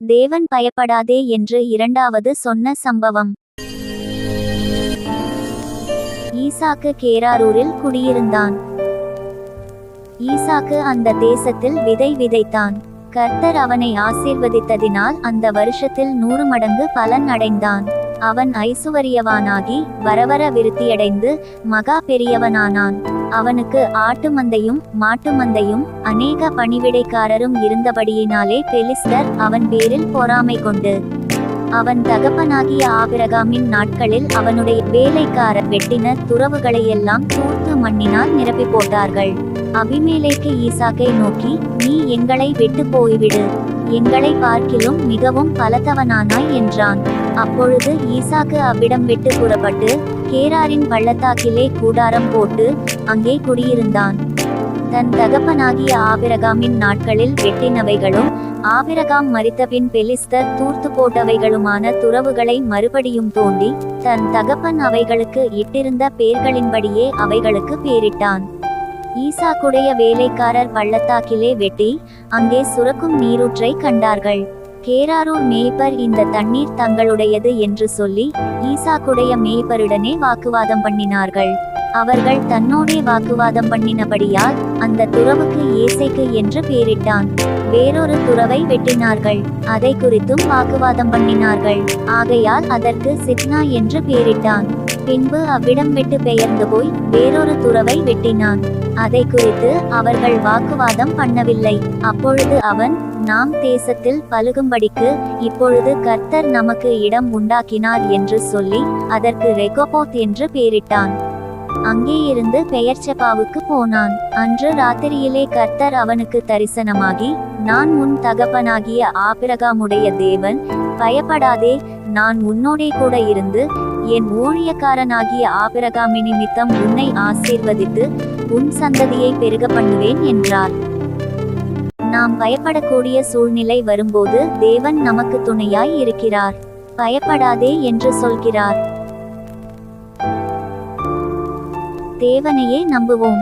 தேவன் பயப்படாதே என்று இரண்டாவது சொன்ன சம்பவம். ஈசாக்கு கேராரூரில் குடியிருந்தான். ஈசாக்கு அந்த தேசத்தில் விதை விதைத்தான். கர்த்தர் அவனை ஆசீர்வதித்ததினால் அந்த வருஷத்தில் 100 மடங்கு பலன் அடைந்தான். அவன் ஐசுவரியவானாகி வரவர விருத்தியடைந்து மகா பெரியவனானான். அவனுக்கு ஆட்டு மந்தையும் மாட்டு மந்தையும் அநேக பணிவிடைக்காரரும் இருந்தபடியினாலே பெலிஸ்தர் அவன் பேரில் பொறாமை கொண்டு அவன் தகப்பனாகிய ஆபிரகாமின் நாட்களில் அவனுடைய வேலைக்காரர் வெட்டின துறவுகளையெல்லாம் தூர்த்து மண்ணினால் நிரப்பி போட்டார்கள். அபிமெலேக்கு ஈசாக்கை நோக்கி, நீ எங்களை விட்டு போய்விடு, எங்களை பார்க்கிலும் மிகவும் பலத்தவனானாய் என்றான். அப்பொழுது ஈசாக்கு அவ்விடம் விட்டு புறப்பட்டு கேராரின் பள்ளத்தாக்கிலே கூடாரம் போட்டு அங்கே குடியிருந்தான். தன் தகப்பனாகிய ஆபிரகாமின் நாட்களில் வெட்டினவைகளும் ஆபிரகாம் மரித்தபின் பெலிஸ்தர் தூர்த்து போட்டவைகளுமான துறவுகளை மறுபடியும் தோண்டி தன் தகப்பன் அவைகளுக்கு இட்டிருந்த பேர்களின்படியே அவைகளுக்கு பேரிட்டான். ஈசாக்குடைய வேலைக்காரர் பள்ளத்தாக்கிலே வெட்டி அங்கே சுரக்கும் நீரூற்றை கண்டார்கள். கேராரூர் மேய்ப்பர் இந்த தண்ணீர் தங்களுடையது என்று சொல்லி ஈசாக்குடைய மேய்ப்பருடனே வாக்குவாதம் பண்ணினார்கள். அவர்கள் தன்னோடே வாக்குவாதம் பண்ணினபடியால் அந்த துறவுக்கு ஏசேக்கு என்று பேரிட்டான். வேறொரு துறவை வெட்டினார்கள், அதை குறித்தும் வாக்குவாதம் பண்ணினார்கள். ஆகையால் அதற்கு சித்னா என்று பேரிட்டான். பின்பு அவ்விடம் விட்டு பெயர்ந்து போய் வேறொரு துறவை வெட்டினான். அதை குறித்து அவர்கள் வாக்குவாதம் பண்ணவில்லை. அப்பொழுது அவன், நாம் தேசத்தில் பலுகும்படிக்கு இப்பொழுது கர்த்தர் நமக்கு இடம் உண்டாக்கினார் என்று சொல்லி அதற்கு ரெகோபோத் என்று பேரிட்டான். அங்கேயிருந்து பெயர்ச்செபாவுக்கு போனான். அன்று ராத்திரியிலே கர்த்தர் அவனுக்கு தரிசனமாகி, நான் உன் தகப்பனாகிய ஆபிரகாமுடைய தேவன், பயப்படாதே, நான் உன்னோடே கூட இருந்து என் ஊழியக்காரனாகிய ஆபிரகாமி நிமித்தம் உன்னை ஆசீர்வதித்து உன் சந்ததியை பெருக பண்ணுவேன் என்றார். நாம் பயப்படக்கூடிய சூழ்நிலை வரும்போது தேவன் நமக்கு துணையாய் இருக்கிறார். பயப்படாதே என்று சொல்கிறார். தேவனையே நம்புவோம்.